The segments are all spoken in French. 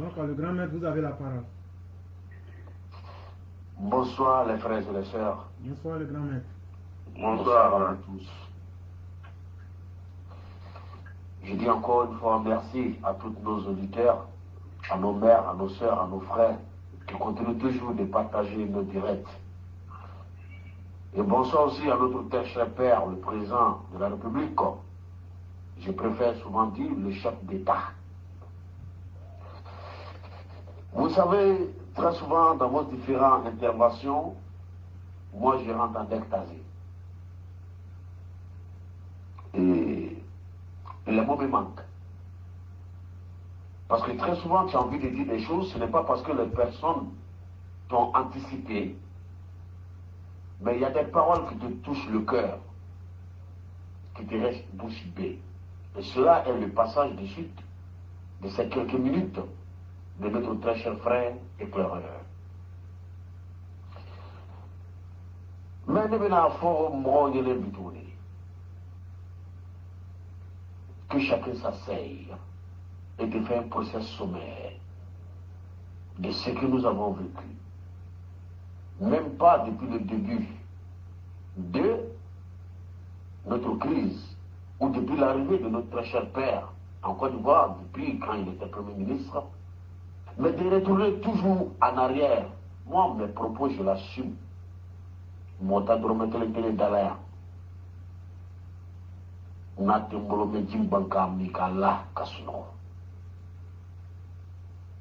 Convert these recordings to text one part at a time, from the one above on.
Donc, le grand maître, vous avez la parole. Bonsoir les frères et les sœurs. Bonsoir, le grand maître. Bonsoir à tous. Je dis encore une fois merci à tous nos auditeurs, à nos mères, à nos sœurs, à nos frères, qui continuent toujours de partager nos directs. Et bonsoir aussi à notre très cher père, le président de la République. Je préfère souvent dire le chef d'État. Vous savez, très souvent dans vos différentes interventions, moi je rentre en extasie. Et les mots me manquent. Parce que très souvent tu as envie de dire des choses, ce n'est pas parce que les personnes t'ont anticipé, mais il y a des paroles qui te touchent le cœur, qui te restent bouche bée. Et cela est le passage de suite de ces quelques minutes de notre très cher frère et pleureur. Mais nous venons que chacun s'asseye et de faire un procès sommaire de ce que nous avons vécu. Même pas depuis le début de notre crise ou depuis l'arrivée de notre très cher père en Côte d'Ivoire, depuis quand il était Premier ministre, mais de retourner toujours en arrière. Moi, mes propos, je l'assume. Motadrometele d'Alain.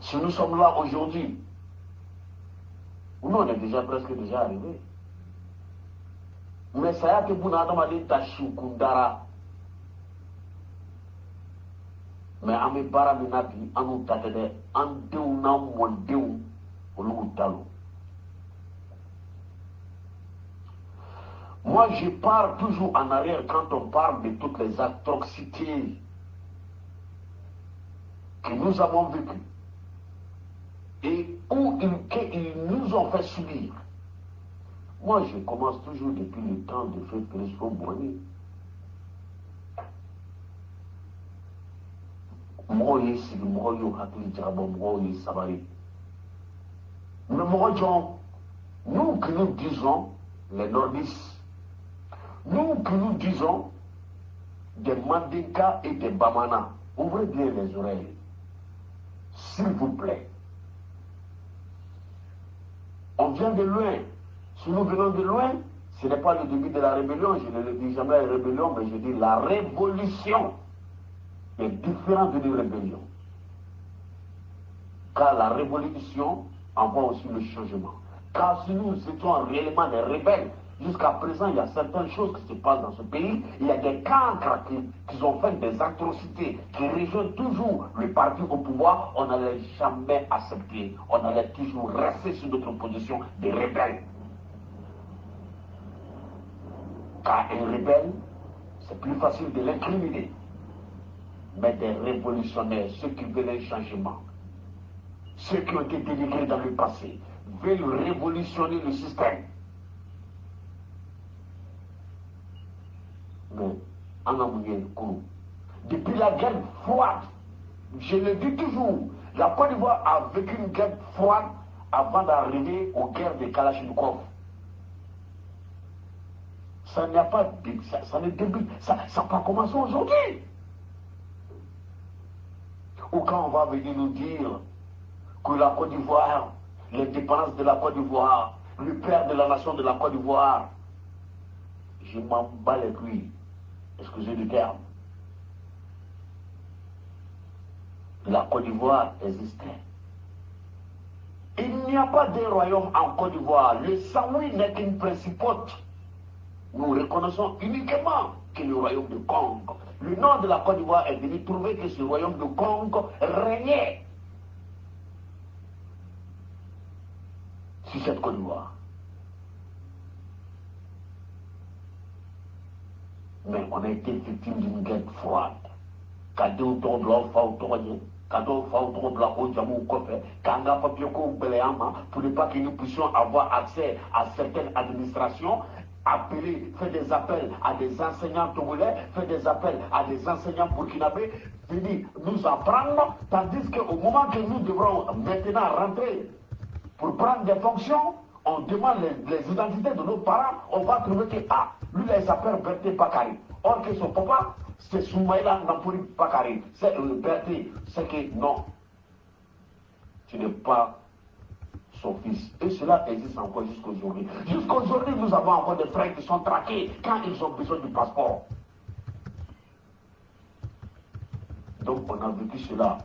Si nous sommes là aujourd'hui, nous on est déjà arrivés. Mais ça y a que vous n'avez pas dit Kundara. Mais à mes parents, nous avons dit moi, je pars toujours en arrière quand on parle de toutes les atrocités que nous avons vécues et où ils nous ont fait subir. Moi, je commence toujours depuis le temps de faire Crespo Boigny. Mais nous que nous disons, les nordistes, nous que nous disons des Mandinka et des Bamana, ouvrez bien les oreilles, s'il vous plaît. On vient de loin. Si nous venons de loin, ce n'est pas le début de la rébellion, je ne le dis jamais la rébellion, mais je dis la révolution est différente d'une rébellion. Car la révolution envoie aussi le changement. Car si nous étions réellement des rebelles, jusqu'à présent, il y a certaines choses qui se passent dans ce pays. Il y a des cancres qui ont fait des atrocités, qui rejoignent toujours le parti au pouvoir. On n'allait jamais accepter. On allait toujours rester sur notre position de rebelles. Car un rebelle, c'est plus facile de l'incriminer. Mais des révolutionnaires, ceux qui veulent un changement, ceux qui ont été dénigrés dans le passé, veulent révolutionner le système. Mais, depuis la guerre froide, je le dis toujours, la Côte d'Ivoire a vécu une guerre froide avant d'arriver aux guerres de Kalachnikov. Ça n'a pas ça n'a pas commencé aujourd'hui. Ou quand on va venir nous dire que la Côte d'Ivoire, l'indépendance de la Côte d'Ivoire, le père de la nation de la Côte d'Ivoire, je m'en bats les couilles, excusez du terme. La Côte d'Ivoire existait. Il n'y a pas de royaume en Côte d'Ivoire. Le Saoui n'est qu'une principauté. Nous reconnaissons uniquement que le royaume de Congo, le nord de la Côte d'Ivoire est venu trouver que ce royaume de Congo régnait sur cette Côte d'Ivoire. Mais on a été victime d'une guerre froide. Quand on pour ne pas que nous puissions avoir accès à certaines administrations, appeler, faire des appels à des enseignants togolais, faire des appels à des enseignants burkinabés, venir nous apprendre, tandis qu'au moment que nous devrons maintenant rentrer pour prendre des fonctions, on demande les identités de nos parents, on va trouver que, ah, lui là il s'appelle Berté Bakari. Or que son papa, c'est Soumaïla Nampuri Bakari. C'est Berté, c'est que non, tu n'es pas son fils. Et cela existe encore jusqu'aujourd'hui. Jusqu'aujourd'hui, nous avons encore des frères qui sont traqués quand ils ont besoin du passeport. Donc on a vécu cela.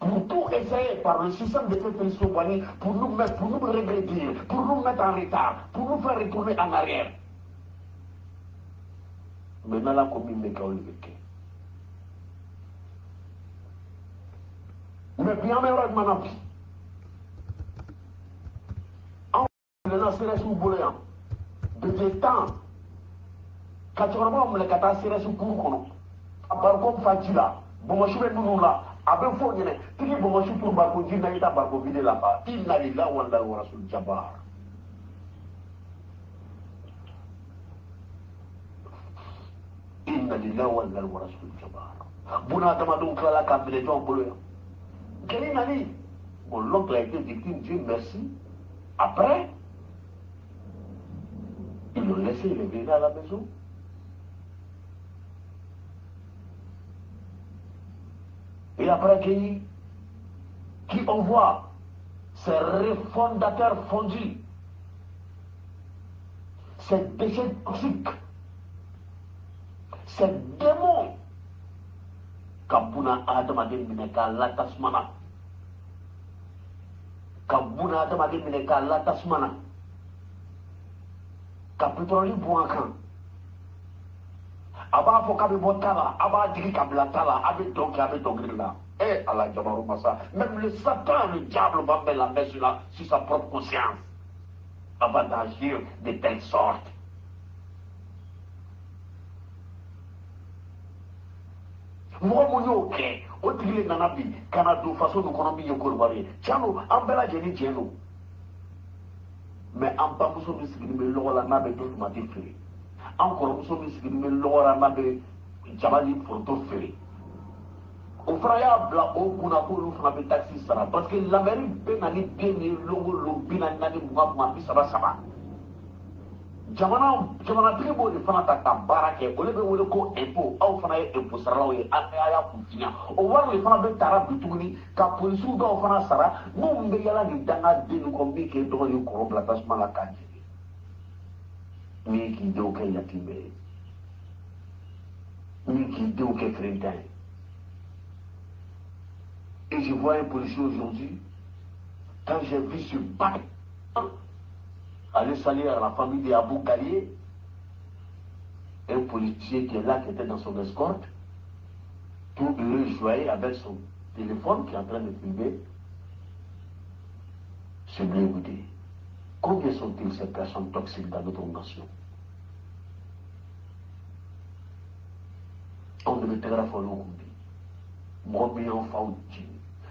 Pour tout essayer par le système de Félicien Boigny, pour nous régrédir, pour nous mettre en retard, pour nous faire retourner en arrière. Maintenant, la commune n'est qu'à vécu. Mais bien meilleur que Manapi. Le nasira sous boléan. De temps. Quand tu remontes le kata sira sous kourou. A barco fatila. Bon, je vais nous là. A ben fo nyene. Tiki bon, je pour barco dina ita barco vide là-bas. Inna lillahi wa inna ilaihi rasul jabar. Inna lillahi wa inna ilaihi rasul jabar. Buna dama donc la kabile ton boléan. Quel est l'année? Bon, l'oncle a été victime, Dieu merci. Après, ils l'ont laissé, il est venu à la maison. Et après qui envoie ces refondateurs fondus, ces déchets toxiques, ces démons, Kabuna Adamaden Mineka Latasmana. Kabuna Adamaden Mineka Latasmana. Kapitroli Bouankan. Aba Fokabi Botala, Aba Diri Kablatala, Abe Dogrilla. Et à la Jamarou Massa, même le Satan, le diable va mettre la main sur sa propre conscience avant d'agir de telle sorte. Momoyoke, Otigile Nanabi, Canado, façon de Konobi Yokorvari, Chano, Ambela Jenny Jeno. Mais en bas, nous sommes ici, nous sommes là, nous sommes là, encore nous sommes ici, nous sommes là, nous sommes photo ferré. Au fraya bla au kunako nous sommes taxi sara parce que l'Amérique benani bien logo lobina nani mugamma bisaba saba. Jamana tribo de fana ta barake o le be wole ko impôt aw fana ye impôt sara o ye aya kuntinya o war le fana be tara bituguni ka police do fana sara mo be yala ni danga de no ko bi ke do yo ko bla tasma la kanje ni ki do ke yatime ni ki do ke frentin. Et je vois un policier aujourd'hui, quand j'ai vu ce bac aller saluer à la famille d'Abou Galier, un policier qui est là, qui était dans son escorte, tout heureux, joyeux avec son téléphone qui est en train de filmer. Je lui ai dit, combien sont-ils ces personnes toxiques dans notre nation? On ne me tira pas l'eau. Moi, je suis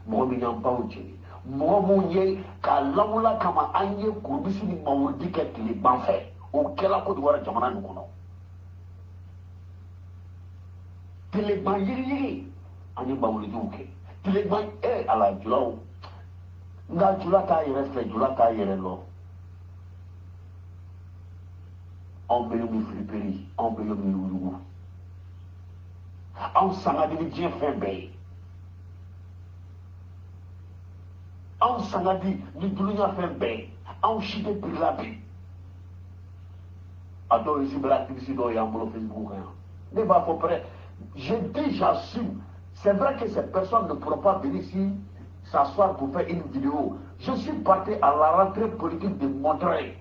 Momiyan Bauchi, Momunye, Kalamula Kama Anye, Kubisi Maudike, les Banfait, ou Kelako de Jamana Nukono. Téléban Yiri, Anye Baouliduke, Téléban est à la Djulao. Nga Djulata y reste, Djulata y relo. On me yomi fliperi, on me yomi loulou. On s'en a dit bien fait bay. On s'en a dit, nous devons faire bien. On chite pour la vie. Attends, ici, l'activité doit y avoir sur Facebook. Mais pas pour près. J'ai déjà su. C'est vrai que ces personnes ne pourront pas venir ici s'asseoir pour faire une vidéo. Je suis parti à la rentrée politique de Montreuil.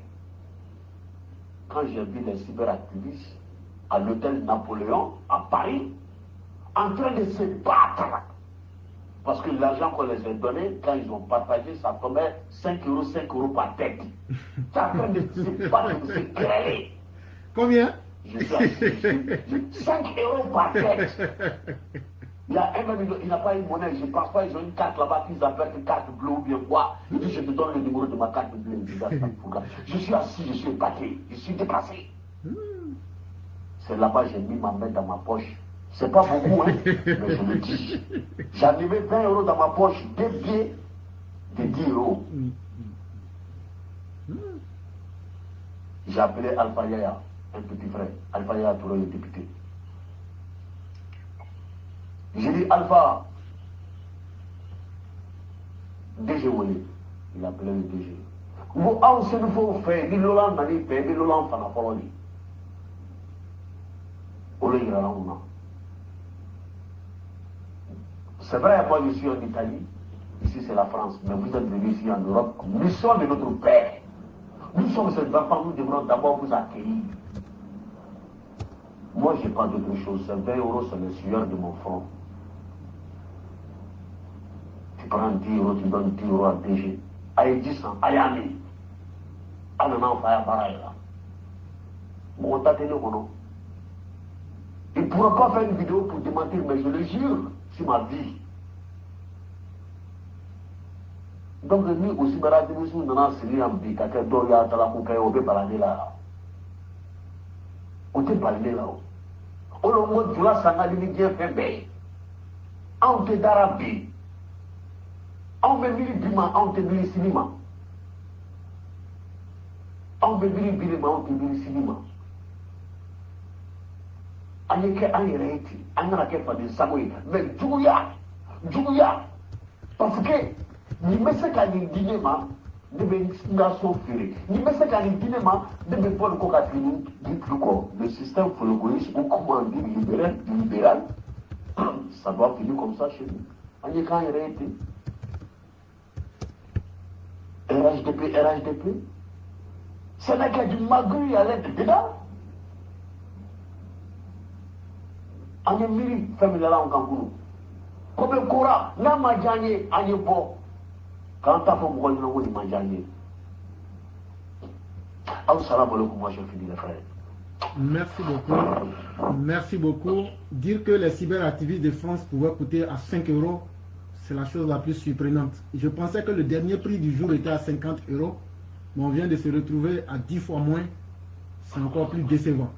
Quand j'ai vu les cyberactivistes à l'hôtel Napoléon, à Paris, en train de se battre. Parce que l'argent qu'on les a donné, quand ils ont partagé, ça tombait 5 euros par tête. Ça a train de se battre, de se grêler. Combien? 5 euros par tête. Il y a un même, il n'a pas une monnaie, je ne pense pas, ils ont une carte là-bas qu'ils appellent une carte bleue ou bien quoi. Il dit, je te donne le numéro de ma carte bleue. Je suis assis, je suis épaté, je suis dépassé. C'est là-bas que j'ai mis ma main dans ma poche. C'est pas beaucoup, hein, mais je le dis. J'avais 20 euros dans ma poche, des billets de 10 euros. J'ai appelé Alpha Yaya, un petit frère. Alpha Yaya Touré, le député. J'ai dit, Alpha, DG Wole. Il a appelé le DG. Vous avez une fois fait, il Lolan n'a pas fait, il Lolan n'a pas fait. C'est vrai, moi je suis en Italie, ici c'est la France, mais vous êtes venus ici en Europe, mission de notre Père. Nous sommes ces enfants, nous devrons d'abord vous accueillir. Moi je n'ai pas d'autre chose, c'est 20 euros, c'est le sueur de mon front. Tu prends 10 euros, tu donnes 10 euros à DG. Aïe 10 ans, aïe ami. Ananan faya pareil là. Mon tâté le kono. Il ne pourra pas faire une vidéo pour démentir, mais je le jure, sur ma vie. Donc, nous aussi, nous avons signé un petit caca d'Oya, Talakou, on peut parler là. On peut parler là. On a mot de la sangali, bien fait. On te d'Arabie. On veut venir bima, on te venir cinéma. On veut venir bima, on te venir cinéma. Anyeke anyereti, anarake fadi samoy, mais Djouya, parce que ni mese ka ni dinema, de ben nation féré, ni mese ka ni dinema, de ben pour le cocatrine, dit plus quoi, le système follogoïste, ou comment dire libéral, ça doit finir comme ça chez nous. Anyeke anyereti, RHDP, ça n'a qu'à du magouille à l'aide dedans. Anye miri famille là en Cameroun. Comme le Coran, n'a pas gagné, anye bon. Quand t'as fait mon rôle, il m'a gagné. Assalamu alaikum, moi je finis les frères. Merci beaucoup. Merci beaucoup. Dire que les cyberactivistes de France pouvaient coûter à 5 euros, c'est la chose la plus surprenante. Je pensais que le dernier prix du jour était à 50 euros, mais on vient de se retrouver à 10 fois moins. C'est encore plus décevant.